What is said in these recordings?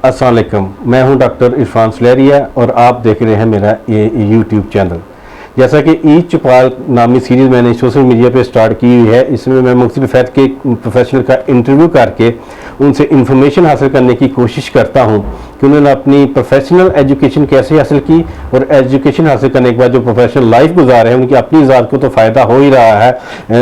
अस्सलाम वालेकुम, मैं हूं डॉक्टर इरफान सलेरिया और आप देख रहे हैं मेरा ये यूट्यूब चैनल। जैसा कि ई चौपाल नामी सीरीज़ मैंने सोशल मीडिया पे स्टार्ट की हुई है, इसमें मैं मुख्तलिफ फैट के प्रोफेशनल का इंटरव्यू करके उनसे इंफॉर्मेशन हासिल करने की कोशिश करता हूं कि उन्होंने अपनी प्रोफेशनल एजुकेशन कैसे हासिल की और एजुकेशन हासिल करने के बाद जो प्रोफेशनल लाइफ गुजार है उनकी अपनी ज़ात को तो फ़ायदा हो ही रहा है,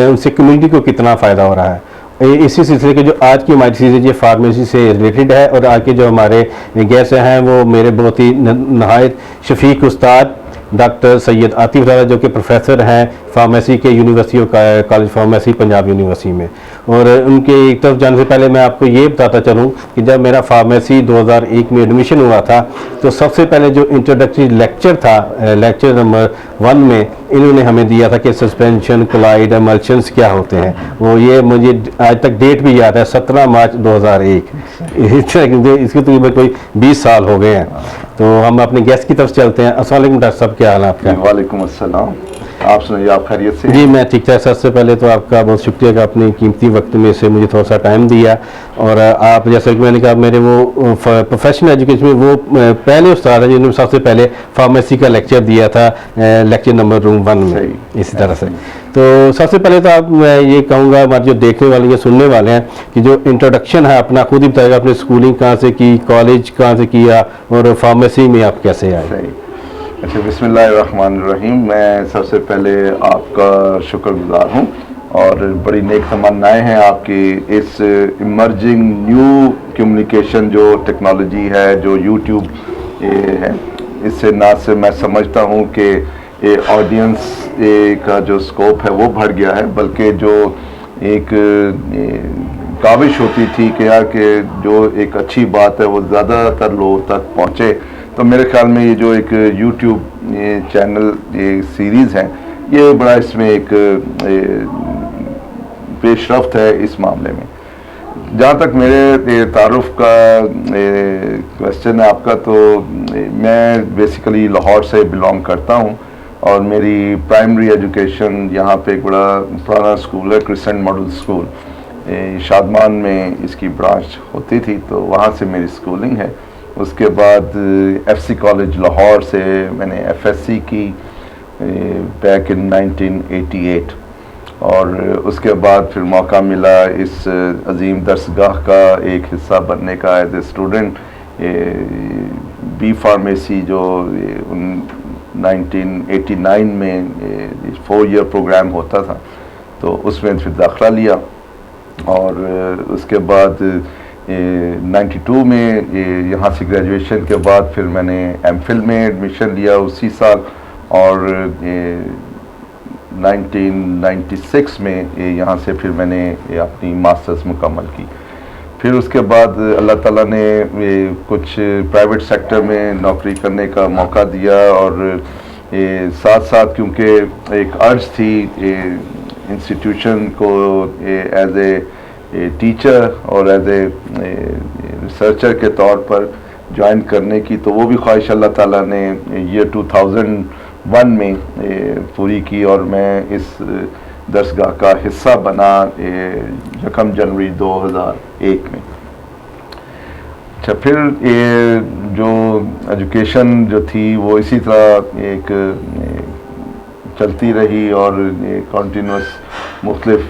उनसे कम्युनिटी को कितना फ़ायदा हो रहा है। इसी सिलसिले के जो आज की हमारी सीरीज ये फार्मेसी से रिलेटेड है और आज के जो हमारे गेस्ट हैं वो मेरे बहुत ही नहायत शफीक उस्ताद डॉक्टर सैयद आतिफ ज़ादा जो कि प्रोफेसर हैं फार्मेसी के university college pharmacy Punjab university में। और उनके एक तरफ जाने से पहले मैं आपको ये बताता चलूँ कि जब मेरा फार्मेसी 2001 में एडमिशन हुआ था तो सबसे पहले जो इंट्रोडक्टरी लेक्चर था, लेक्चर नंबर 1 में इन्होंने हमें दिया था कि सस्पेंशन कोलाइड एमल्शंस क्या होते हैं। वो ये मुझे आज तक डेट भी याद है, 17 मार्च 2001। इसके तकरीबन कोई 20 साल हो गए हैं। तो हम अपने गेस्ट की तरफ चलते हैं। अस्सलाम वालेकुम डॉक्टर साहब, क्या हाल है आपका? वालेकुम अस्सलाम, आप सुनाइए, आप खैरियत से? जी मैं ठीक ठाक। सबसे पहले तो आपका बहुत शुक्रिया कि आपने कीमती वक्त में से मुझे थोड़ा सा टाइम दिया। और आप जैसे कि मैंने कहा मेरे वो प्रोफेशनल एजुकेशन में वो पहले उस्ताद हैं जिन्होंने सबसे पहले फार्मेसी का लेक्चर दिया था, लेक्चर नंबर रूम 1 में। इसी तरह से तो सबसे पहले तो आप मैं ये कहूँगा हमारे जो देखने वाले या सुनने वाले हैं कि जो इंट्रोडक्शन है अपना खुद ही बताएगा, आपने स्कूलिंग कहाँ से की, कॉलेज कहाँ से किया और फार्मेसी में आप कैसे आए? अच्छा, बिस्मिल्लाहिर्रहमानिर्रहीम। मैं सबसे पहले आपका शुक्रगुजार हूँ और बड़ी नेक तमन्नाएं हैं आपकी इस इमर्जिंग न्यू कम्युनिकेशन जो टेक्नोलॉजी है, जो यूट्यूब है, इससे ना से मैं समझता हूँ कि ये ऑडियंस का जो स्कोप है वो बढ़ गया है, बल्कि जो एक काविश होती थी कि यार कि जो एक अच्छी बात है वो ज़्यादातर लोगों तक पहुँचे। तो मेरे ख्याल में ये जो एक यूट्यूब चैनल ये सीरीज़ है ये बड़ा इसमें एक पेशरफ्त है इस मामले में। जहाँ तक मेरे तारुफ का क्वेश्चन है आपका, तो मैं बेसिकली लाहौर से बिलोंग करता हूँ और मेरी प्राइमरी एजुकेशन यहाँ पे एक बड़ा पुराना स्कूल है, क्रिसेंट मॉडल स्कूल, शादमान में इसकी ब्रांच होती थी, तो वहाँ से मेरी स्कूलिंग है। उसके बाद एफसी कॉलेज लाहौर से मैंने एफएससी की बैक इन 1988 और उसके बाद फिर मौका मिला इस अजीम दरसगाह का एक हिस्सा बनने का as a student. B pharmacy जो 1989 में 4 ईयर प्रोग्राम होता था तो उसमें फिर दाखिला लिया और उसके बाद 92 में यहाँ से ग्रेजुएशन के बाद फिर मैंने एमफिल में एडमिशन लिया उसी साल और 1996 में यहाँ से फिर मैंने अपनी मास्टर्स मुकम्मल की। फिर उसके बाद अल्लाह ताला ने कुछ प्राइवेट सेक्टर में नौकरी करने का मौका दिया और साथ साथ क्योंकि एक अर्ज थी इंस्टीट्यूशन को एज ए टीचर और एज ए रिसर्चर के तौर पर ज्वाइन करने की, तो वो भी ख्वाहिश अल्लाह ताला ने ईयर 2001 में पूरी की और मैं इस दरसगाह का हिस्सा बना 1 जनवरी 2001 में। अच्छा, फिर ये जो एजुकेशन जो थी वो इसी तरह एक चलती रही और कंटिन्यूस मुख्तलिफ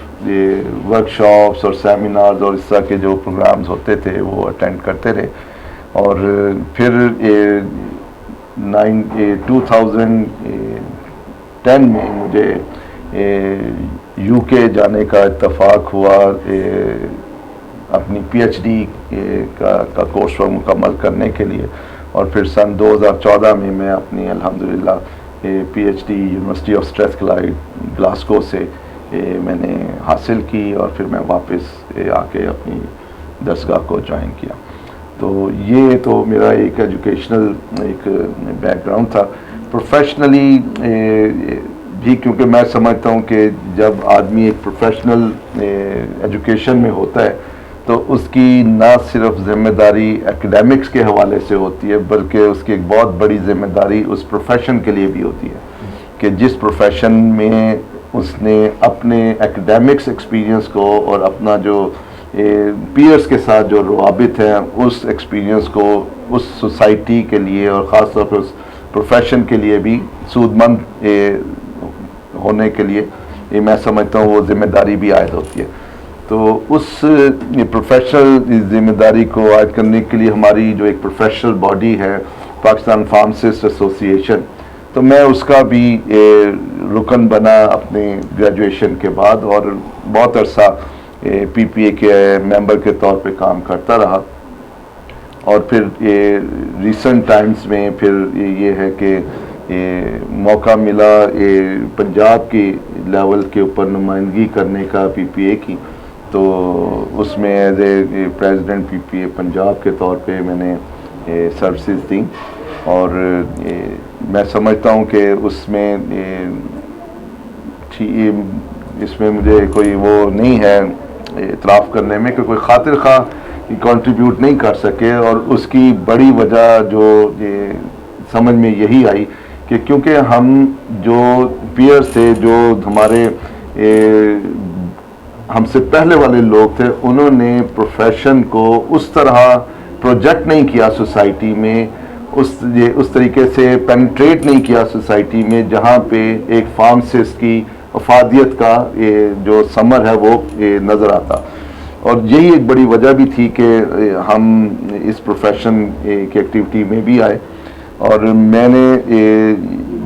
वर्कशॉप्स और सेमिनार्स और इस तरह के जो प्रोग्राम्स होते थे वो अटेंड करते रहे। और फिर 2010 में मुझे यूके जाने का इत्तफाक हुआ अपनी पीएचडी का कोर्स मुकम्मल करने के लिए और फिर सन 2014 में मैं अपनी अल्हम्दुलिल्लाह पीएचडी यूनिवर्सिटी ऑफ स्ट्रेथक्लाइड ग्लासगो से मैंने हासिल की और फिर मैं वापस आके अपनी दरसगाह को ज्वाइन किया। तो ये तो मेरा एक एजुकेशनल एक बैकग्राउंड था। प्रोफेशनली भी क्योंकि मैं समझता हूँ कि जब आदमी एक प्रोफेशनल एजुकेशन में होता है तो उसकी ना सिर्फ ज़िम्मेदारी एकेडमिक्स के हवाले से होती है बल्कि उसकी एक बहुत बड़ी ज़िम्मेदारी उस प्रोफेशन के लिए भी होती है कि जिस प्रोफेशन में उसने अपने एकेडमिक्स एक्सपीरियंस को और अपना जो पीयर्स के साथ जो रवाबित हैं उस एक्सपीरियंस को उस सोसाइटी के लिए और ख़ास तौर पर उस प्रोफेशन के लिए भी सूदमंद होने के लिए मैं समझता हूँ वो जिम्मेदारी भी आयद होती है। तो उस प्रोफेशनल जिम्मेदारी को आयद करने के लिए हमारी जो एक प्रोफेशनल बॉडी है पाकिस्तान फार्मासिस्ट एसोसिएशन, तो मैं उसका भी रुकन बना अपने ग्रेजुएशन के बाद और बहुत अरसा पीपीए के मेंबर के तौर पे काम करता रहा। और फिर रिसेंट टाइम्स में फिर ये है कि मौका मिला पंजाब की लेवल के ऊपर नुमाइंदगी करने का पीपीए की, तो उसमें as a president PPA Punjab के तौर पे मैंने सर्विसेज दी। और मैं समझता हूँ कि उसमें इसमें मुझे कोई वो नहीं है इतराफ़ करने में कि कोई खातिर खा कंट्रीब्यूट नहीं कर सके। और उसकी बड़ी वजह जो समझ में यही आई कि क्योंकि हम जो पीयर थे, जो हमारे हमसे पहले वाले लोग थे, उन्होंने प्रोफेशन को उस तरह प्रोजेक्ट नहीं किया सोसाइटी में, उस तरीके से पेनिट्रेट नहीं किया सोसाइटी में जहाँ पे एक फार्मासिस्ट की अफादियत का जो समर है वो नज़र आता। और यही एक बड़ी वजह भी थी कि हम इस प्रोफेशन की एक्टिविटी में भी आए। और मैंने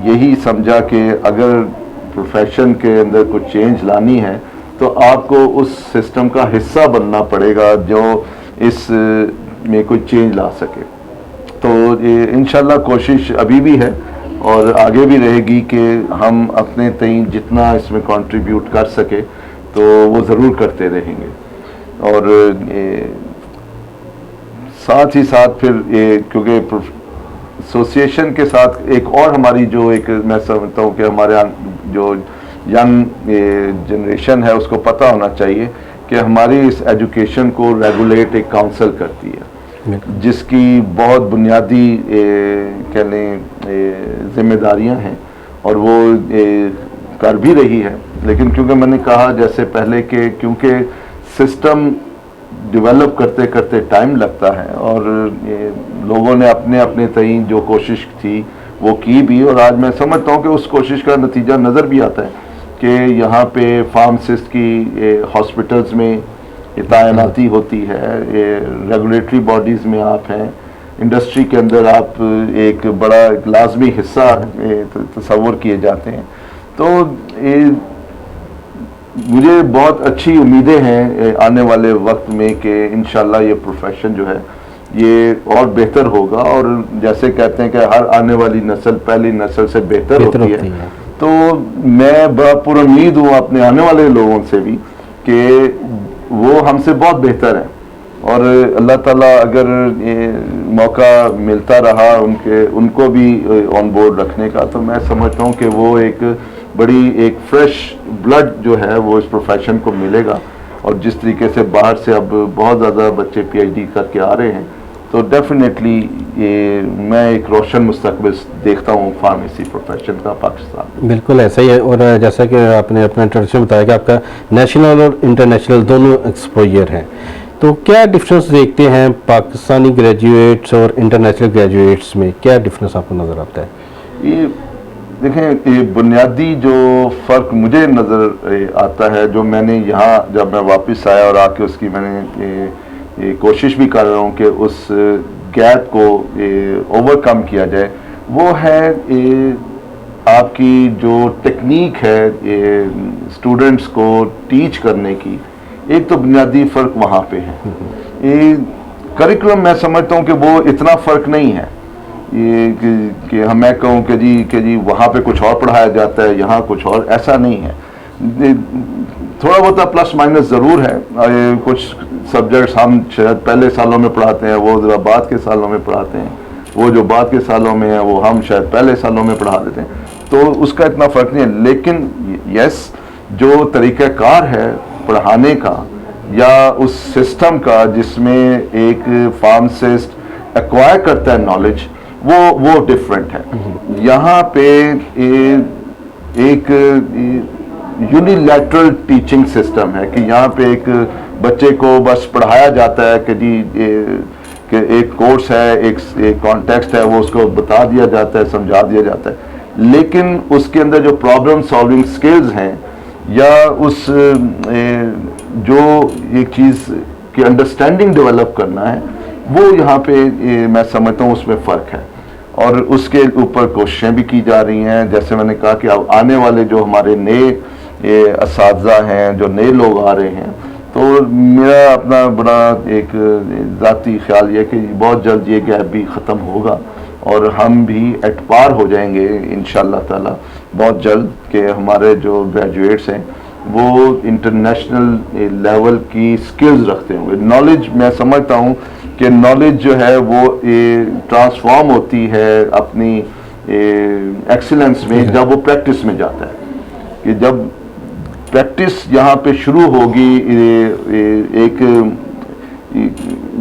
यही समझा कि अगर प्रोफेशन के अंदर कुछ चेंज लानी है तो आपको उस सिस्टम का हिस्सा बनना पड़ेगा जो इस में कोई चेंज ला सके। तो इंशाल्लाह कोशिश अभी भी है और आगे भी रहेगी कि हम अपने तई जितना इसमें कंट्रीब्यूट कर सके तो वो ज़रूर करते रहेंगे। और साथ ही साथ फिर क्योंकि एसोसिएशन के साथ एक और हमारी जो एक मैं समझता हूँ कि हमारे जो यंग जनरेशन है उसको पता होना चाहिए कि हमारी इस एजुकेशन को रेगुलेट एक काउंसिल करती है, जिसकी बहुत बुनियादी कह लें जिम्मेदारियां हैं और वो कर भी रही है। लेकिन क्योंकि मैंने कहा जैसे पहले कि क्योंकि सिस्टम डेवलप करते करते टाइम लगता है और लोगों ने अपने अपने तई जो कोशिश थी वो की भी, और आज मैं समझता हूँ कि उस कोशिश का नतीजा नज़र भी आता है कि यहाँ पे फार्मासिस्ट की हॉस्पिटल्स में तैनाती होती है, रेगुलेटरी बॉडीज़ में आप हैं, इंडस्ट्री के अंदर आप एक बड़ा लाजमी हिस्सा तस्वुर किए जाते हैं। तो मुझे बहुत अच्छी उम्मीदें हैं आने वाले वक्त में कि इंशाल्लाह ये प्रोफेशन जो है ये और बेहतर होगा। और जैसे कहते हैं कि हर आने वाली नस्ल पहली नस्ल से बेहतर होती है। तो मैं बड़ा पुरुम्मीद हूँ अपने आने वाले लोगों से भी कि वो हमसे बहुत बेहतर हैं, और अल्लाह ताला अगर मौका मिलता रहा उनको भी ऑन बोर्ड रखने का, तो मैं समझता हूँ कि वो एक बड़ी एक फ्रेश ब्लड जो है वो इस प्रोफेशन को मिलेगा। और जिस तरीके से बाहर से अब बहुत ज़्यादा बच्चे पीएचडी करके आ रहे हैं, तो डेफिनेटली ये मैं एक रोशन मुस्तकबिल देखता हूँ फार्मेसी प्रोफेशन का पाकिस्तान में। बिल्कुल ऐसा ही है। और जैसा कि आपने अपना इंट्रोडक्शन बताया कि आपका नेशनल और इंटरनेशनल दोनों एक्सपोजर हैं, तो क्या डिफरेंस देखते हैं पाकिस्तानी ग्रेजुएट्स और इंटरनेशनल ग्रेजुएट्स में, क्या डिफरेंस आपको नज़र आता है? ये देखें, ये बुनियादी जो फ़र्क मुझे नज़र आता है, जो मैंने यहाँ जब मैं वापस आया और आके उसकी मैंने ये कोशिश भी कर रहा हूँ कि उस गैप को ओवरकम किया जाए, वो है आपकी जो टेक्निक है स्टूडेंट्स को टीच करने की। एक तो बुनियादी फ़र्क वहाँ पे है। ये करिकुलम मैं समझता हूँ कि वो इतना फ़र्क नहीं है ये कि हम मैं कहूँ कि जी वहाँ पे कुछ और पढ़ाया जाता है, यहाँ कुछ और, ऐसा नहीं है। थोड़ा बहुत प्लस माइनस ज़रूर है। कुछ सब्जेक्ट्स हम शायद पहले सालों में पढ़ाते हैं, वो ज़रा बाद के सालों में पढ़ाते हैं, वो जो बाद के सालों में है वो हम शायद पहले सालों में पढ़ा देते हैं, तो उसका इतना फ़र्क नहीं है। लेकिन यस, जो तरीक़ाकार है पढ़ाने का या उस सिस्टम का जिसमें एक फार्मासिस्ट एक्वायर करता है नॉलेज, वो डिफरेंट है। यहाँ पे एक यूनिलैटरल टीचिंग सिस्टम है कि यहाँ पे एक बच्चे को बस पढ़ाया जाता है कि जी कि एक कोर्स है, एक कॉन्टेक्स्ट है, वो उसको बता दिया जाता है, समझा दिया जाता है, लेकिन उसके अंदर जो प्रॉब्लम सॉल्विंग स्किल्स हैं या उस जो एक चीज़ की अंडरस्टैंडिंग डेवलप करना है, वो यहाँ पे मैं समझता हूँ उसमें फ़र्क है और उसके ऊपर कोशिशें भी की जा रही हैं। जैसे मैंने कहा कि अब आने वाले जो हमारे नए असातिज़ा हैं, जो नए लोग आ रहे हैं, तो मेरा अपना बड़ा एक ज़ाती ख्याल ये कि बहुत जल्द ये गैप भी ख़त्म होगा और हम भी एट पार हो जाएंगे इंशाअल्लाह ताला बहुत जल्द कि हमारे जो ग्रेजुएट्स हैं वो इंटरनेशनल लेवल की स्किल्स रखते होंगे। नॉलेज, मैं समझता हूँ कि नॉलेज जो है वो ट्रांसफॉर्म होती है अपनी एक्सीलेंस में जब वो प्रैक्टिस में जाता है, कि जब प्रैक्टिस यहाँ पे शुरू होगी, एक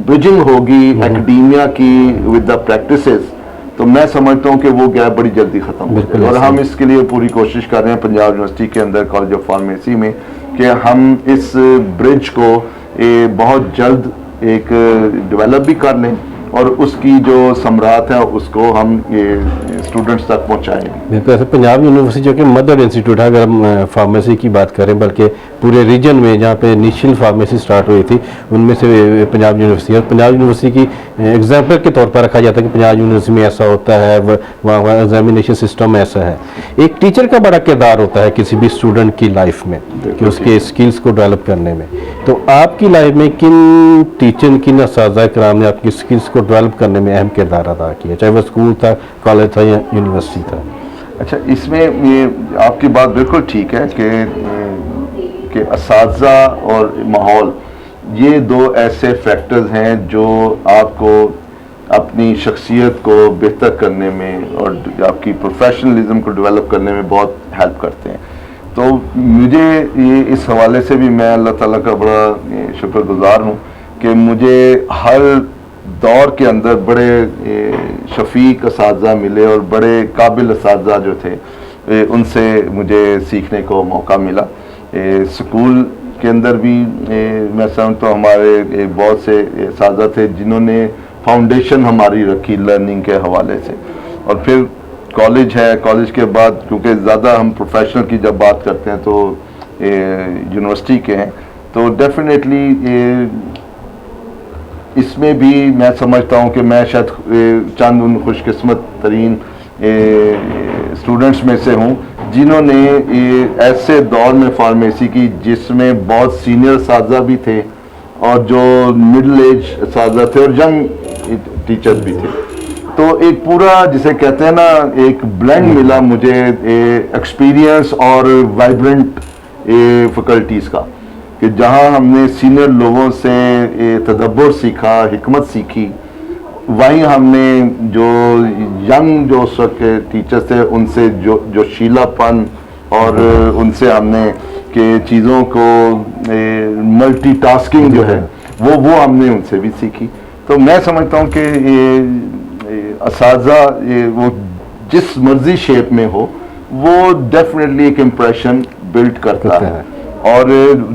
ब्रिजिंग होगी एकेडमिया की विद द प्रैक्टिसेस, तो मैं समझता हूँ कि वो गैप बड़ी जल्दी ख़त्म हो जाए और हम इसके लिए पूरी कोशिश कर रहे हैं पंजाब यूनिवर्सिटी के अंदर कॉलेज ऑफ फार्मेसी में कि हम इस ब्रिज को बहुत जल्द एक डेवलप भी कर लें और उसकी जो समरात है उसको हम स्टूडेंट्स तक पहुँचाएँ। बिल्कुल, ऐसे पंजाब यूनिवर्सिटी जो कि मदर इंस्टीट्यूट है, अगर हम फार्मेसी की बात करें, बल्कि पूरे रीजन में जहाँ पे इनिशियल फार्मेसी स्टार्ट हुई थी उनमें से पंजाब यूनिवर्सिटी, और पंजाब यूनिवर्सिटी की एग्जाम्पल के तौर पर रखा जाता है कि पंजाब यूनिवर्सिटी में ऐसा होता है, वहाँ एग्जामिनेशन सिस्टम ऐसा है। एक टीचर का बड़ा किरदार होता है किसी भी स्टूडेंट की लाइफ में कि उसके स्किल्स को डेवलप करने में। तो आपकी लाइफ में किन टीचर, किन असातिज़ा कराम ने आपकी स्किल्स को डेवलप करने में अहम किरदार अदा किया, चाहे वह स्कूल था, कॉलेज था या यूनिवर्सिटी था? अच्छा, इसमें ये आपकी बात बिल्कुल ठीक है कि असातिज़ा और माहौल, ये दो ऐसे फैक्टर्स हैं जो आपको अपनी शख्सियत को बेहतर करने में और आपकी प्रोफेशनलिज्म को डेवलप करने में बहुत हेल्प करते हैं। तो मुझे ये इस हवाले से भी मैं अल्लाह ताला का बड़ा शुक्रगुजार हूँ कि मुझे हर दौर के अंदर बड़े शफीक असातिज़ा मिले और बड़े काबिल असातिज़ा जो थे उनसे मुझे सीखने को मौका मिला। स्कूल के अंदर भी मैं समझता हूँ हमारे बहुत से असातिज़ा थे जिन्होंने फाउंडेशन हमारी रखी लर्निंग के हवाले से, और फिर कॉलेज है, कॉलेज के बाद क्योंकि ज़्यादा हम प्रोफेशनल की जब बात करते हैं तो यूनिवर्सिटी के हैं, तो डेफिनेटली इसमें भी मैं समझता हूँ कि मैं शायद चंद उन खुशकिस्मत तरीन स्टूडेंट्स में से हूँ जिन्होंने ऐसे दौर में फार्मेसी की जिसमें बहुत सीनियर असातिज़ा भी थे और जो मिडिल एज असातिज़ा थे और यंग टीचर्स भी थे। तो एक पूरा जिसे कहते हैं ना एक ब्लेंड मिला मुझे एक्सपीरियंस और वाइब्रेंट फैकल्टीज़ का, कि जहाँ हमने सीनियर लोगों से तदब्बर सीखा, हिकमत सीखी, वहीं हमने जो यंग जो उस वक्त के टीचर्स थे उनसे जो शीलापन और उनसे हमने कि चीज़ों को मल्टीटास्किंग जो है वो हमने उनसे भी सीखी। तो मैं समझता हूँ कि असातिज़ा वो जिस मर्जी शेप में हो वो डेफिनेटली एक इम्प्रेशन बिल्ड करता है और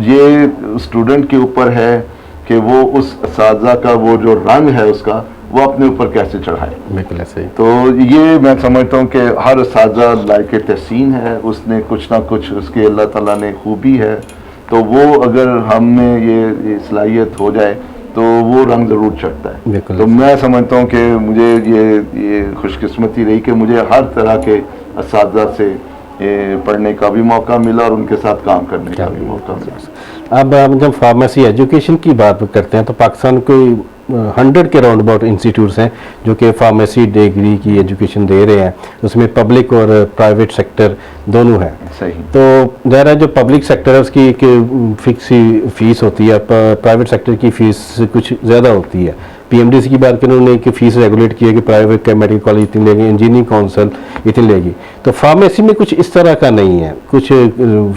ये स्टूडेंट के ऊपर है कि वो उस असातिज़ा का वो जो रंग है उसका वो अपने ऊपर कैसे चढ़ाए। बिल्कुल ऐसे ही। तो ये मैं समझता हूँ कि हर असातिज़ा लायक तहसीन है, उसने कुछ ना कुछ उसके अल्लाह ताला ने खूबी है, तो वो अगर हमें ये सलाहियत हो जाए तो वो रंग ज़रूर चढ़ता है। तो मैं समझता हूँ कि मुझे ये खुशकिस्मती रही कि मुझे हर तरह के असातिज़ा से पढ़ने का भी मौका मिला और उनके साथ काम करने का भी मौका मिला। अब हम जब फार्मेसी एजुकेशन की बात करते हैं तो पाकिस्तान कोई 100 के राउंड अबाउट इंस्टीट्यूट्स हैं जो कि फार्मेसी डिग्री की एजुकेशन दे रहे हैं, उसमें पब्लिक और प्राइवेट सेक्टर दोनों हैं। सही। तो ज़रा जो पब्लिक सेक्टर है उसकी एक फिक्स फीस होती है, प्राइवेट सेक्टर की फ़ीस कुछ ज़्यादा होती है। पीएमडीसी की बात करें, उन्होंने एक फ़ीस रेगुलेट की है कि प्राइवेट मेडिकल कॉलेज इतनी लेगी, इंजीनियरिंग काउंसिल इतनी लेगी। तो फार्मेसी में कुछ इस तरह का नहीं है, कुछ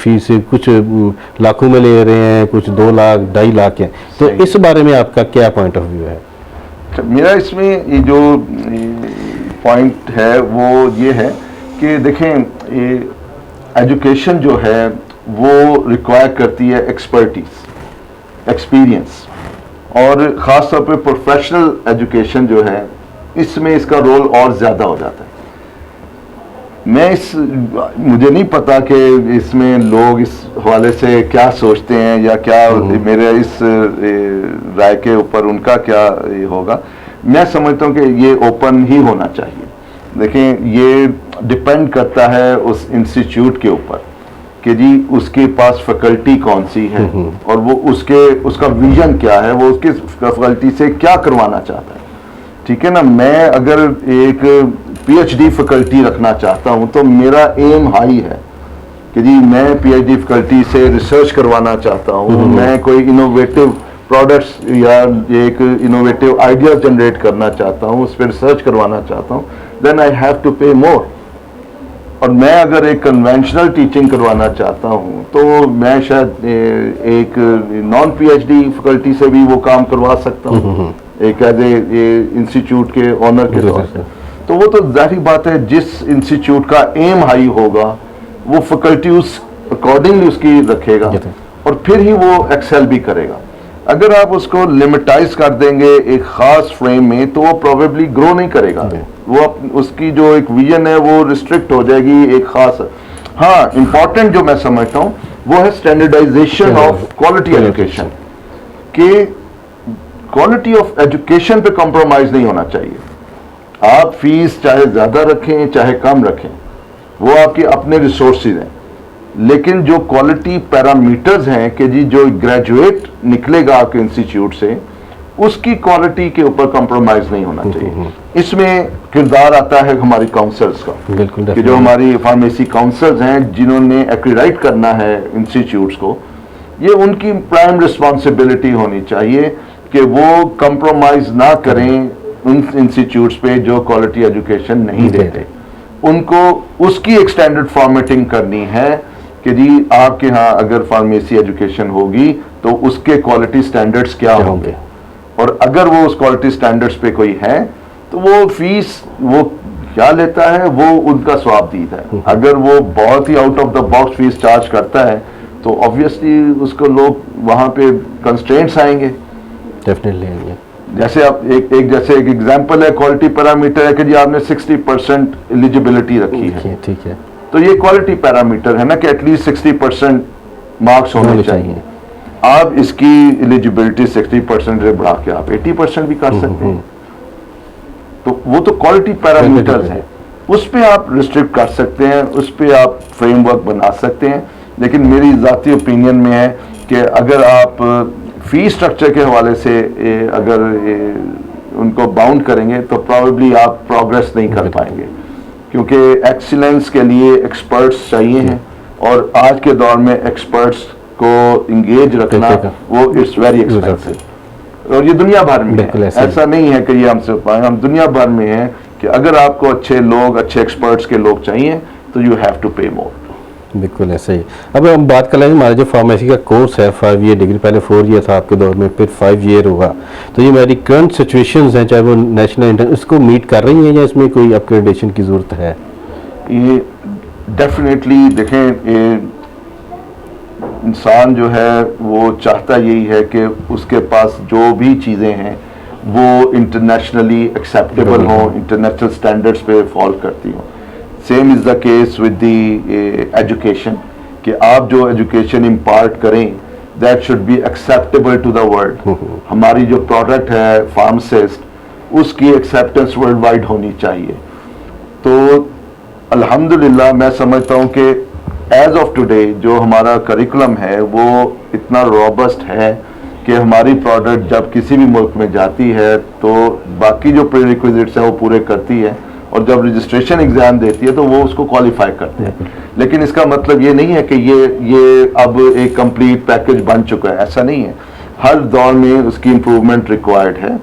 फीस कुछ लाखों में ले रहे हैं, कुछ 2 लाख 2.5 लाख है। तो इस बारे में आपका क्या पॉइंट ऑफ व्यू है? मेरा इसमें ये जो पॉइंट है वो ये है कि देखें एजुकेशन जो है वो रिक्वायर करती है एक्सपर्टीज़, एक्सपीरियंस और ख़ास तौर पे प्रोफेशनल एजुकेशन जो है, इसमें इसका रोल और ज़्यादा हो जाता है। मुझे नहीं पता कि इसमें लोग इस हवाले से क्या सोचते हैं या क्या मेरे इस राय के ऊपर उनका क्या होगा। मैं समझता हूँ कि ये ओपन ही होना चाहिए। देखें, ये डिपेंड करता है उस इंस्टीट्यूट के ऊपर कि जी उसके पास फैकल्टी कौन सी है और वो उसका विजन क्या है, वो उसके फैकल्टी से क्या करवाना चाहता है। ठीक है ना। मैं अगर एक पीएचडी फैकल्टी रखना चाहता हूं तो मेरा एम हाई है कि जी मैं पीएचडी फैकल्टी से रिसर्च करवाना चाहता हूं, मैं कोई इनोवेटिव प्रोडक्ट्स या एक इनोवेटिव आइडियाज जनरेट करना चाहता हूं, उस पर रिसर्च करवाना चाहता हूं, देन आई हैव टू पे मोर। और मैं अगर एक कन्वेंशनल टीचिंग करवाना चाहता हूं तो मैं शायद एक नॉन पीएचडी फैकल्टी से भी वो काम करवा सकता हूं, एक एज ए इंस्टीट्यूट के ऑनर के तौर पर। तो वो तो जाहिर बात है, जिस इंस्टीट्यूट का एम हाई होगा वो फैकल्टी उस अकॉर्डिंगली उसकी रखेगा और फिर ही वो एक्सेल भी करेगा। अगर आप उसको लिमिटाइज कर देंगे एक खास फ्रेम में तो वो प्रोबेबली ग्रो नहीं करेगा। वो उसकी जो एक विजन है वो रिस्ट्रिक्ट हो जाएगी एक खास। हाँ, इंपॉर्टेंट जो मैं समझता हूँ वो है स्टैंडर्डाइजेशन ऑफ क्वालिटी एजुकेशन, कि क्वालिटी ऑफ एजुकेशन पे कॉम्प्रोमाइज नहीं होना चाहिए। आप फीस चाहे ज्यादा रखें चाहे कम रखें, वो आपके अपने रिसोर्सेज हैं, लेकिन जो क्वालिटी पैरामीटर्स हैं कि जी जो ग्रेजुएट निकलेगा आपके इंस्टीट्यूट से उसकी क्वालिटी के ऊपर कॉम्प्रोमाइज नहीं होना चाहिए। इसमें किरदार आता है हमारी काउंसल्स का, बिल्कुल, कि जो हमारी फार्मेसी काउंसल्स हैं जिन्होंने एक्रीडाइट करना है इंस्टीट्यूट्स को, ये उनकी प्राइम रिस्पॉन्सिबिलिटी होनी चाहिए कि वो कॉम्प्रोमाइज ना करें उन इंस्टीट्यूट्स पे जो क्वालिटी एजुकेशन नहीं देते। उनको उसकी एक स्टैंडर्ड फॉर्मेटिंग करनी है कि जी आपके यहाँ अगर फार्मेसी एजुकेशन होगी तो उसके क्वालिटी स्टैंडर्ड्स क्या होंगे, और अगर वो उस क्वालिटी स्टैंडर्ड्स पे कोई है तो वो फीस वो क्या लेता है वो उनका स्वाबदीद है। अगर वो बहुत ही out of the box fees charge करता है तो ऑब्वियसली उसको लोग वहाँ पे कंस्ट्रेंट्स आएंगे, डेफिनेटली आएंगे। जैसे आप एक एग्जांपल है, क्वालिटी पैरामीटर है कि जी आपने 60% एलिजिबिलिटी रखी है, ठीक है, तो ये क्वालिटी पैरामीटर है ना कि एटलीस्ट 60% मार्क्स होने चाहिए। आप इसकी एलिजिबिलिटी 60% से बढ़ा के आप 80% भी कर सकते हैं। तो वो तो क्वालिटी पैरामीटर्स हैं, उस पे आप रिस्ट्रिक्ट कर सकते हैं, उस पे आप फ्रेमवर्क बना सकते हैं। लेकिन मेरी ज़ाती ओपिनियन में है कि अगर आप फी स्ट्रक्चर के हवाले से अगर उनको बाउंड करेंगे तो प्रॉबेबली आप प्रोग्रेस नहीं कर पाएंगे, क्योंकि एक्सीलेंस के लिए एक्सपर्ट्स चाहिए हैं और आज के दौर में एक्सपर्ट्स को इंगेज रखना वो इट्स वेरी एक्सपेंसिव, और ये दुनिया भर में है। ऐसा नहीं है कि ये हमसे पाए, हम दुनिया भर में है कि अगर आपको अच्छे लोग, अच्छे एक्सपर्ट्स के लोग चाहिए तो यू हैव टू पे मोर। बिल्कुल ऐसे ही। अब हम बात कर लेंगे हमारा जो फार्मेसी का कोर्स है 5 ईयर डिग्री, पहले 4 ईयर था आपके दौर में, फिर 5 ईयर होगा, तो ये मेरी करंट सिचुएशंस हैं चाहे वो नेशनल इंटर उसको मीट कर रही हैं या इसमें कोई अपग्रेडेशन की ज़रूरत है? ये डेफिनेटली देखें, इंसान जो है वो चाहता यही है कि उसके पास जो भी चीज़ें हैं वो इंटरनेशनली एक्सेप्टेबल हों, इंटरनेशनल स्टैंडर्ड्स पे फॉल करती हों। Same is the case with the education, कि आप जो एजुकेशन इम्पार्ट करें that should be acceptable to the world. हमारी जो प्रोडक्ट है फार्मासिस्ट, उसकी एक्सेप्टेंस वर्ल्ड वाइड होनी चाहिए। तो अल्हम्दुलिल्लाह मैं समझता हूँ कि एज ऑफ टुडे जो हमारा करिकुलम है वो इतना रॉबस्ट है कि हमारी प्रोडक्ट जब किसी भी मुल्क में जाती है तो बाकी जो प्रीरिक्विजिट्स हैं वो पूरे करती है, और जब रजिस्ट्रेशन एग्जाम देती है तो वो उसको क्वालिफाई करते हैं। लेकिन इसका मतलब ये नहीं है कि ये अब एक कंप्लीट पैकेज बन चुका है, ऐसा नहीं है। हर दौर में उसकी इम्प्रूवमेंट रिक्वायर्ड है।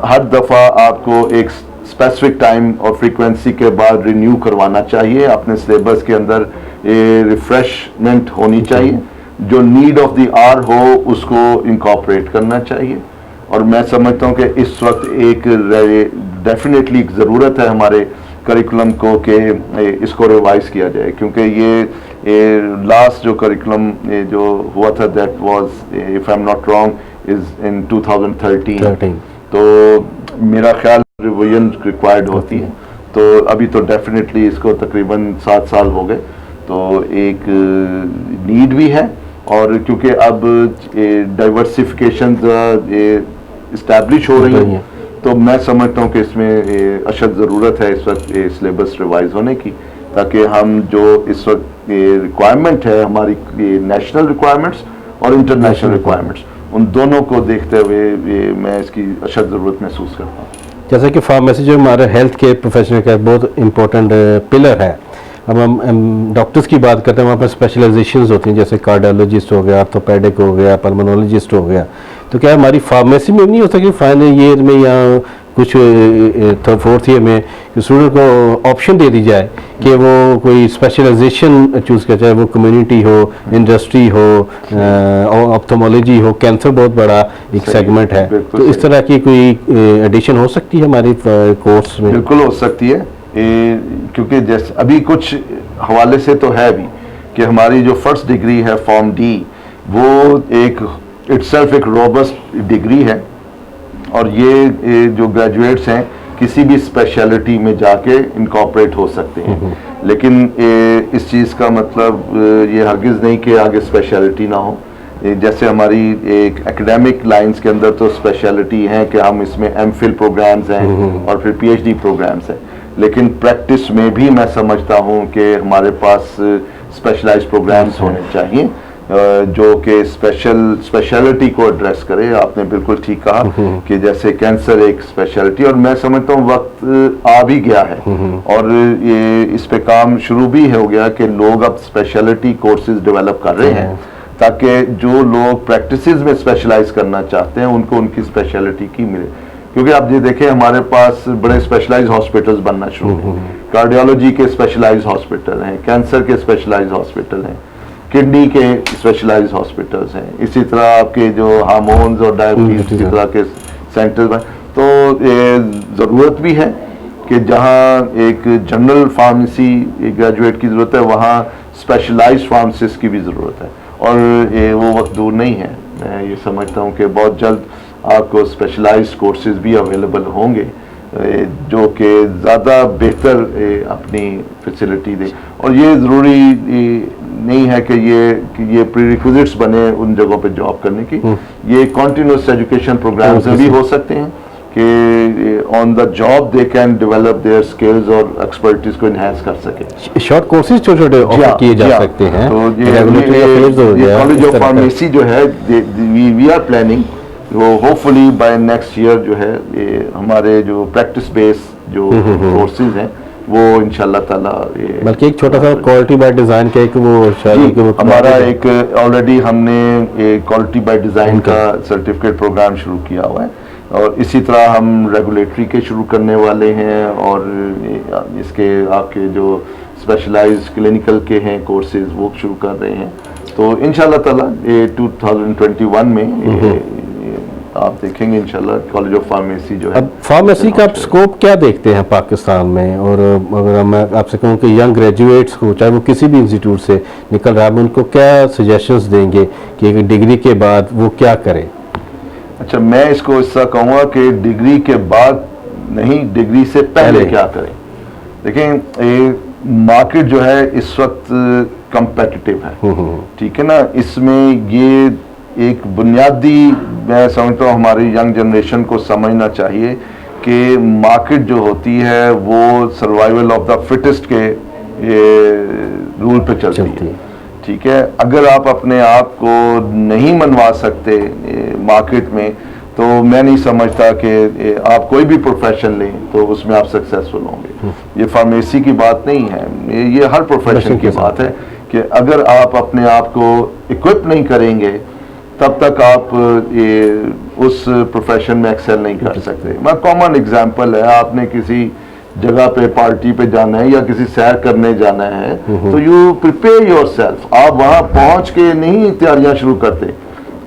हर दफ़ा आपको एक स्पेसिफिक टाइम और फ्रीक्वेंसी के बाद रिन्यू करवाना चाहिए, अपने सिलेबस के अंदर ये रिफ्रेशमेंट होनी चाहिए, जो नीड ऑफ द आवर हो उसको इनकॉर्पोरेट करना चाहिए। और मैं समझता हूँ कि इस वक्त एक डेफिनेटली एक ज़रूरत है हमारे करिकुलम को कि इसको रिवाइज किया जाए, क्योंकि ये लास्ट जो करिकुलम जो हुआ था that was if I am not wrong is in 2013। तो मेरा ख्याल रिवीजन रिक्वायर्ड होती है, तो अभी तो डेफिनेटली इसको तकरीबन 7 साल हो गए, तो एक नीड भी है। और क्योंकि अब डाइवर्सिफिकेशन इस्टेब्लिश हो रही है, तो मैं समझता हूँ कि इसमें अशद ज़रूरत है इस वक्त सिलेबस रिवाइज होने की, ताकि हम जो इस वक्त रिक्वायरमेंट है हमारी नेशनल रिक्वायरमेंट्स और इंटरनेशनल रिक्वायरमेंट्स, उन दोनों को देखते हुए मैं इसकी अशद ज़रूरत महसूस करता हूँ। जैसा कि फार्मेसी जो हमारे हेल्थ केयर प्रोफेशनल का बहुत इंपॉर्टेंट पिलर है। अब हम डॉक्टर्स की बात करते हैं, वहाँ पर स्पेशलाइजेशंस होती हैं, जैसे कार्डियोलॉजिस्ट हो गया, ऑर्थोपेडिक हो गया, पल्मोनोलॉजिस्ट हो गया। तो क्या हमारी फार्मेसी में नहीं हो सकती फाइनल ईयर में या कुछ फोर्थ ईयर में स्टूडेंट को ऑप्शन दे दी जाए कि वो कोई स्पेशलाइजेशन चूज़ करे, चाहे वो कम्युनिटी हो, इंडस्ट्री हो, ऑप्थोमोलॉजी हो, कैंसर बहुत बड़ा एक सेगमेंट है, तो इस तरह की कोई एडिशन हो सकती है हमारी कोर्स में? बिल्कुल हो सकती है, क्योंकि जैसे अभी कुछ हवाले से तो है भी कि हमारी जो फर्स्ट डिग्री है फॉर्म डी, वो एक इटसेल्फ एक रोबस्ट डिग्री है, और ये जो ग्रेजुएट्स हैं किसी भी स्पेशलिटी में जाके इनकॉर्पोरेट हो सकते हैं। लेकिन इस चीज़ का मतलब ये हरगिज़ नहीं कि आगे स्पेशलिटी ना हो। जैसे हमारी एक एकेडमिक लाइंस के अंदर तो स्पेशलिटी है कि हम इसमें एमफिल प्रोग्राम्स हैं और फिर पीएचडी प्रोग्राम्स हैं, लेकिन प्रैक्टिस में भी मैं समझता हूँ कि हमारे पास स्पेशलाइज्ड प्रोग्राम्स होने चाहिए जो कि स्पेशलिटी को एड्रेस करे। आपने बिल्कुल ठीक कहा कि जैसे कैंसर एक स्पेशलिटी, और मैं समझता हूँ वक्त आ भी गया है और ये इस पे काम शुरू भी हो गया कि लोग अब स्पेशलिटी कोर्सेज डेवलप कर रहे हैं, ताकि जो लोग प्रैक्टिसेस में स्पेशलाइज करना चाहते हैं उनको उनकी स्पेशलिटी की मिले। क्योंकि आप ये देखें हमारे पास बड़े स्पेशलाइज हॉस्पिटल्स बनना शुरू हुए, कार्डियोलॉजी के स्पेशलाइज हॉस्पिटल हैं, कैंसर के स्पेशलाइज हॉस्पिटल हैं, किडनी के स्पेशलाइज हॉस्पिटल्स हैं, इसी तरह आपके जो हार्मोन्स और डायबिटीज इसी तरह के सेंटर्स हैं। तो ज़रूरत भी है कि जहाँ एक जनरल फार्मेसी ग्रेजुएट की ज़रूरत है, वहाँ स्पेशलाइज्ड फार्मासिस्ट की भी ज़रूरत है, और वो वक्त दूर नहीं है। मैं ये समझता हूँ कि बहुत जल्द आपको स्पेशलाइज्ड कोर्सेज भी अवेलेबल होंगे जो कि ज़्यादा बेहतर अपनी फैसिलिटी दे। और ये ज़रूरी नहीं है कि ये प्रीरिक्विजिट्स बने उन जगहों पे जॉब करने की, ये कॉन्टिन्यूस एजुकेशन प्रोग्राम्स भी हो सकते हैं कि on the job they can develop their skills और एक्सपर्टीज को इनहेंस कर सके। शॉर्ट कोर्सेज छोटे छोटे ऑफर किए जा सकते हैं। तो ये कॉलेज ऑफ फार्मेसी जो है we are planning hopefully by next year जो है ये हमारे जो प्रैक्टिस बेस जो कोर्सेज हैं वो इंशाल्लाह ताला बल्कि एक छोटा सा क्वालिटी बाय डिज़ाइन का एक वो हमारा एक ऑलरेडी हमने एक क्वालिटी बाय डिज़ाइन का सर्टिफिकेट प्रोग्राम शुरू किया हुआ है, और इसी तरह हम रेगुलेटरी के शुरू करने वाले हैं, और इसके आपके जो स्पेशलाइज्ड क्लिनिकल के हैं कोर्सेज वो शुरू कर रहे हैं। तो इंशाल्लाह ताला ये 2021 में आप देखेंगे इंशाल्लाह कॉलेज ऑफ फार्मेसी जो है। अब फार्मेसी का स्कोप क्या देखते हैं पाकिस्तान में? और अगर मैं आपसे कहूँ कि यंग ग्रेजुएट्स को, चाहे वो किसी भी इंस्टीट्यूट से निकल रहा है, उनको क्या सजेशंस देंगे कि एक डिग्री के बाद वो क्या करें? अच्छा, मैं इसको ऐसा कहूँगा कि डिग्री के बाद नहीं, डिग्री से पहले क्या करें। देखें मार्केट जो है इस वक्त कंपेटिटिव है, ठीक है ना। इसमें ये एक बुनियादी मैं समझता हूँ हमारी यंग जनरेशन को समझना चाहिए कि मार्केट जो होती है वो सर्वाइवल ऑफ द फिटेस्ट के रूल पे चलती है, ठीक है। अगर आप अपने आप को नहीं मनवा सकते मार्केट में, तो मैं नहीं समझता कि आप कोई भी प्रोफेशन लें तो उसमें आप सक्सेसफुल होंगे। ये फार्मेसी की बात नहीं है, ये हर प्रोफेशन की बात है कि अगर आप अपने आप को इक्विप नहीं करेंगे तब तक आप उस प्रोफेशन में एक्सेल नहीं कर सकते। मैं कॉमन एग्जांपल है, आपने किसी जगह पे पार्टी पे जाना है या किसी सैर करने जाना है, तो यू प्रिपेयर योरसेल्फ। आप वहाँ पहुँच के नहीं तैयारियां शुरू करते,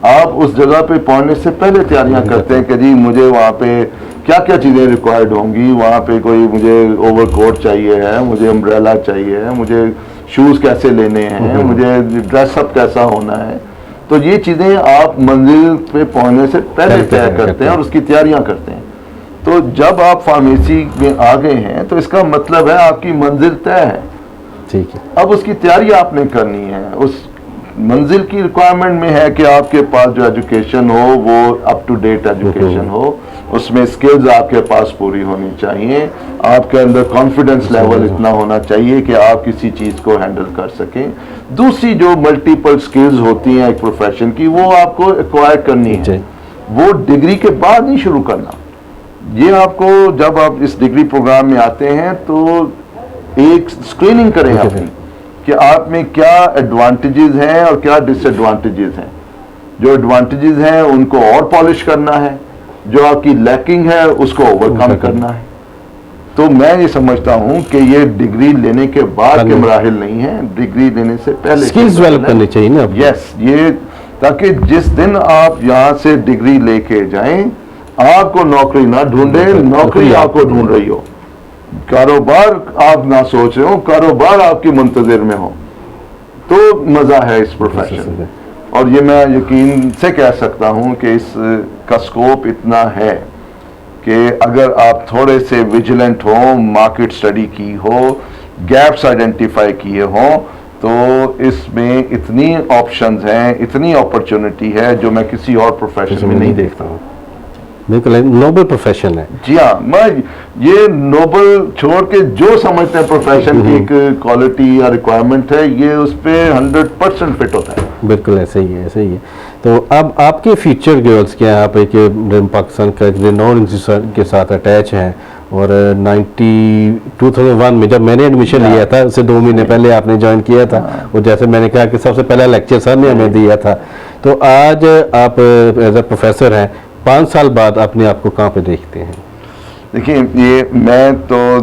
आप उस जगह पे पहुँचने से पहले तैयारियां करते हैं कि जी मुझे वहाँ पे क्या क्या चीज़ें रिक्वायर्ड होंगी। वहाँ पे कोई मुझे ओवरकोट चाहिए है, मुझे अम्ब्रेला चाहिए है, मुझे शूज़ कैसे लेने हैं, मुझे ड्रेसअप कैसा होना है। तो ये चीज़ें आप मंजिल पे पहुंचने से पहले तय करते हैं और उसकी तैयारियां करते हैं। तो जब आप फार्मेसी में आ गए हैं तो इसका मतलब है आपकी मंजिल तय है। ठीक है। अब उसकी तैयारी आपने करनी है। उस मंजिल की रिक्वायरमेंट में है कि आपके पास जो एजुकेशन हो वो अप टू डेट एजुकेशन हो, उसमें स्किल्स आपके पास पूरी होनी चाहिए, आपके अंदर कॉन्फिडेंस लेवल इतना होना चाहिए कि आप किसी चीज़ को हैंडल कर सकें। दूसरी जो मल्टीपल स्किल्स होती हैं एक प्रोफेशन की, वो आपको एक्वायर करनी है, वो डिग्री के बाद नहीं शुरू करना। ये आपको जब आप इस डिग्री प्रोग्राम में आते हैं तो एक स्क्रीनिंग करें अपनी कि आप में क्या एडवांटेजेस हैं और क्या डिसएडवांटेजेस हैं। जो एडवांटेजेस हैं उनको और पॉलिश करना है, जो आपकी लैकिंग है उसको ओवरकम करना है। तो मैं ये समझता हूं कि ये डिग्री लेने के बाद के मराहिल नहीं है, डिग्री लेने से पहले स्किल्स डेवलप करनी चाहिए ना। यस, ये ताकि जिस दिन आप यहाँ से डिग्री लेके जाएं आपको नौकरी ना ढूंढे, नौकरी आपको ढूंढ रही हो, कारोबार आप ना सोच रहे हो, कारोबार आपकी मुंतजिर में हो, तो मजा है इस प्रोफेशन में। और ये मैं यकीन से कह सकता हूं कि इस का स्कोप इतना है कि अगर आप थोड़े से विजिलेंट हो, मार्केट स्टडी की हो, गैप्स आइडेंटिफाई किए हो, तो इसमें इतनी ऑप्शंस हैं, इतनी अपॉर्चुनिटी है जो मैं किसी और प्रोफेशन में नहीं देखता हूँ। बिल्कुल नोबल प्रोफेशन है। जी हाँ, मैं ये नोबल छोड़ के जो समझते हैं प्रोफेशन की एक क्वालिटी या रिक्वायरमेंट है, ये उस पर 100% फिट होता है। बिल्कुल ऐसे ही है, ऐसे ही है। तो अब आपके फ्यूचर गोल्स क्या है? आप एक पाकिस्तान का रिनोन इंस्टीट्यूट के साथ अटैच हैं और 2001 में जब मैंने एडमिशन लिया था, उससे 2 महीने पहले आपने ज्वाइन किया था, और जैसे मैंने कहा कि सबसे पहला लेक्चर सर ने हमें दिया था। तो आज आप एज अ प्रोफेसर हैं, 5 साल बाद अपने आप को कहाँ पे देखते हैं? देखिए, ये मैं तो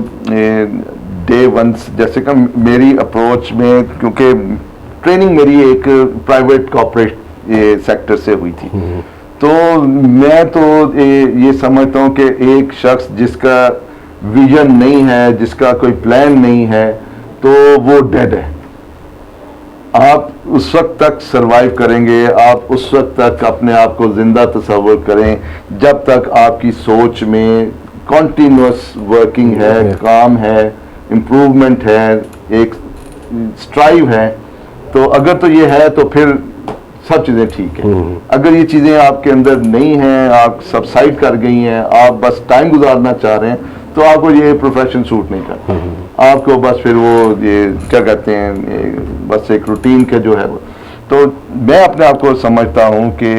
डे वन जैसे कि मेरी अप्रोच में, क्योंकि ट्रेनिंग मेरी एक प्राइवेट कॉर्पोरेट सेक्टर से हुई थी, तो मैं तो ये समझता हूँ कि एक शख्स जिसका विजन नहीं है, जिसका कोई प्लान नहीं है, तो वो डेड है। आप उस वक्त तक सरवाइव करेंगे, आप उस वक्त तक अपने आप को जिंदा तस्वर करें जब तक आपकी सोच में कॉन्टिन्यूस वर्किंग है, काम है, इम्प्रूवमेंट है, एक स्ट्राइव है। तो अगर तो ये है तो फिर सब चीज़ें ठीक है। अगर ये चीज़ें आपके अंदर नहीं हैं, आप सबसाइड कर गई हैं, आप बस टाइम गुजारना चाह रहे हैं, तो आपको ये प्रोफेशन सूट नहीं करता। आपको बस फिर वो ये क्या कहते हैं, बस एक रूटीन के जो है वो। तो मैं अपने आप को समझता हूँ कि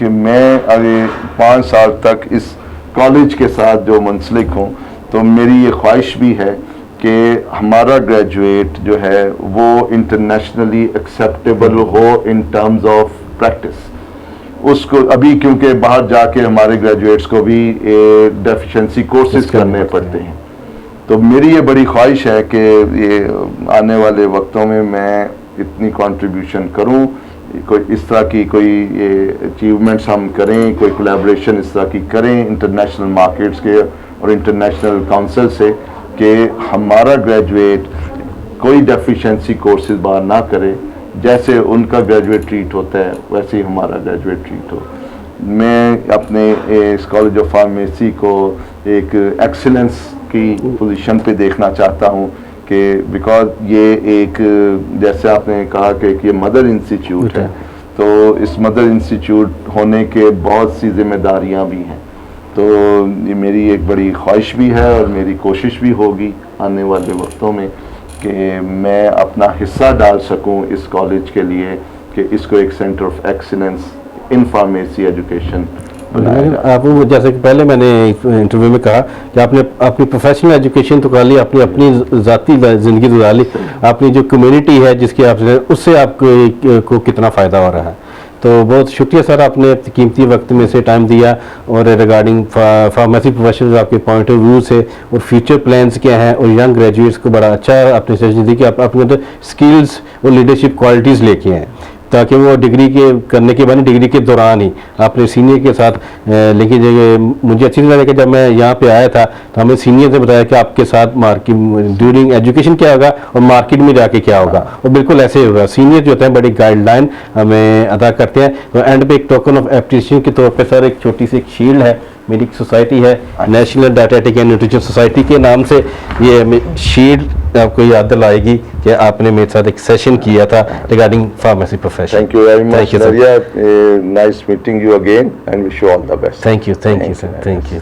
मैं अभी 5 साल तक इस कॉलेज के साथ जो मुंसलिक हूँ, तो मेरी ये ख्वाहिश भी है कि हमारा ग्रेजुएट जो है वो इंटरनेशनली एक्सेप्टेबल हो इन टर्म्स ऑफ प्रैक्टिस। उसको अभी क्योंकि बाहर जाके हमारे ग्रेजुएट्स को भी डेफिशिएंसी कोर्सेज करने पड़ते हैं, तो मेरी ये बड़ी ख्वाहिश है कि ये आने वाले वक्तों में मैं इतनी कंट्रीब्यूशन करूं, कोई इस तरह की कोई ये अचीवमेंट्स हम करें, कोई कोलैबोरेशन इस तरह की करें इंटरनेशनल मार्केट्स के और इंटरनेशनल काउंसिल से, कि हमारा ग्रेजुएट कोई डेफिशिएंसी कोर्सेज बाहर ना करे। जैसे उनका ग्रेजुएट ट्रीट होता है वैसे ही हमारा ग्रेजुएट ट्रीट हो। मैं अपने इस कॉलेज ऑफ फार्मेसी को एक एक्सीलेंस की पोजीशन पे देखना चाहता हूँ कि बिकॉज ये एक, जैसे आपने कहा कि ये मदर इंस्टीट्यूट है, तो इस मदर इंस्टीट्यूट होने के बहुत सी जिम्मेदारियाँ भी हैं। तो ये मेरी एक बड़ी ख्वाहिश भी है और मेरी कोशिश भी होगी आने वाले वक्तों में कि मैं अपना हिस्सा डाल सकूं इस कॉलेज के लिए कि इसको एक centre of excellence in pharmacy education बनाया जाए। आप जैसे कि पहले मैंने इंटरव्यू में कहा कि आपने अपनी प्रोफेशनल एजुकेशन तो कर ली, अपनी ज़ाती ज़िंदगी गुजार ली, अपनी जो कम्युनिटी है जिसकी आप उससे आपको कितना फ़ायदा हो रहा है। तो बहुत शुक्रिया सर, आपने कीमती वक्त में से टाइम दिया और रिगार्डिंग फार्मेसी प्रोफेशनल आपके पॉइंट ऑफ व्यू से और फ्यूचर प्लान्स क्या हैं, और यंग ग्रेजुएट्स को बड़ा अच्छा आपने सजेशन दी कि आप अपने अंदर स्किल्स और लीडरशिप क्वालिटीज़ लेके हैं। ताकि वो डिग्री के करने के बाद डिग्री के दौरान ही अपने सीनियर के साथ लेकिन मुझे अच्छी तरह लगा जब मैं यहाँ पे आया था तो हमें सीनियर से बताया कि आपके साथ मार्केट ड्यूरिंग एजुकेशन क्या होगा और मार्केट में जाके क्या होगा, और बिल्कुल ऐसे ही होगा। सीनियर जो होते हैं बड़ी गाइडलाइन हमें अदा करते हैं। तो एंड पे एक टोकन ऑफ एप्रिसिएशन के तौर पे सर एक छोटी सी एक शील्ड है, मेरी एक सोसाइटी है नेशनल डायटेटिक एंड न्यूट्रिशन सोसाइटी के नाम से, ये शील्ड आपको याद दिलाएगी कि आपने मेरे साथ एक सेशन किया था regarding pharmacy profession. Thank you very much, Thank you, sir. Nadia. Nice meeting you again and wish you all the best. Thank you sir, thank you.